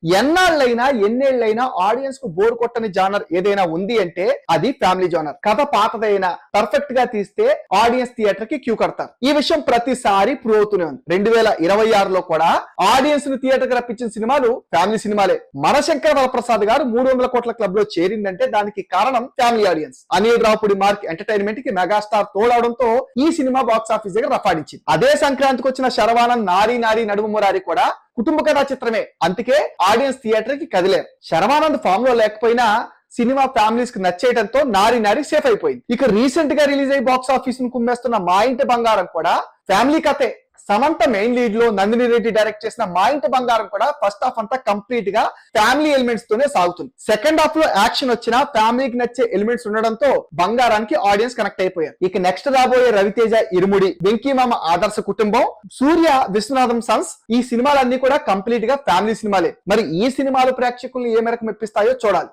ఎన్నాళ్ళైనా ఎన్నేళ్లైనా audience కు bore కొట్టని genre ఏదైనా ఉంది అంటే అది ఫ్యామిలీ జానర్. కథ పాతదైనా పర్ఫెక్ట్ గా తీస్తే ఆడియన్స్ థియేటర్ కి క్యూ కడతారు. ఈ విషయం ప్రతిసారి ప్రూవ్ అవుతూనే ఉంది. 2026లో కూడా ఆడియన్స్ ని థియేటర్ కి రప్పించిన సినిమాలు ఫ్యామిలీ సినిమాలే. మనశంకర వరప్రసాద్ గారు 300 కోట్ల క్లబ్ లో చేరిందంటే దానికి కారణం family audience. Anil Ravipudi mark entertainment కి మెగాస్టార్ తోడవడంతో ఈ సినిమా బాక్స్ ఆఫీస్ దగ్గర రఫాడించింది. అదే సంక్రాంతికి వచ్చిన శరవానంద్ నారీ నారీ నడుము మురారి కూడా కుటుంబ కథా చిత్రమే. అందుకే ఆడియన్స్ థియేటర్ కి కదిలేరు. శరవానంద్ ఫామ్ లో లేకపోయినా సినిమా ఫ్యామిలీస్ కి నచ్చేయడంతో నారీ నారీ సేఫ్ అయిపోయింది. ఇక రీసెంట్ గా రిలీజ్ అయ్యి బాక్స్ ఆఫీస్ ను కుమ్మేస్తున్న మా ఇంటి బంగారం కూడా ఫ్యామిలీ కథే. సమంత మెయిన్ లీడ్ లో నందిని రెడ్డి డైరెక్ట్ చేసిన మా ఇంటి బంగారం కూడా ఫస్ట్ హాఫ్ అంతా కంప్లీట్ గా ఫ్యామిలీ ఎలిమెంట్స్ తోనే సాగుతుంది. సెకండ్ హాఫ్ లో యాక్షన్ వచ్చినా ఫ్యామిలీకి నచ్చే ఎలిమెంట్స్ ఉండడంతో బంగారానికి ఆడియన్స్ కనెక్ట్ అయిపోయారు. ఇక నెక్స్ట్ రాబోయే రవితేజ ఇరుముడి, వెంకీ మామ ఆదర్శ కుటుంబం, సూర్య విశ్వనాథం సన్స్, ఈ సినిమాలన్నీ కూడా కంప్లీట్ గా ఫ్యామిలీ సినిమాలే. మరి ఈ సినిమాలు ప్రేక్షకుల్ని ఏ మేరకు మెప్పిస్తాయో చూడాలి.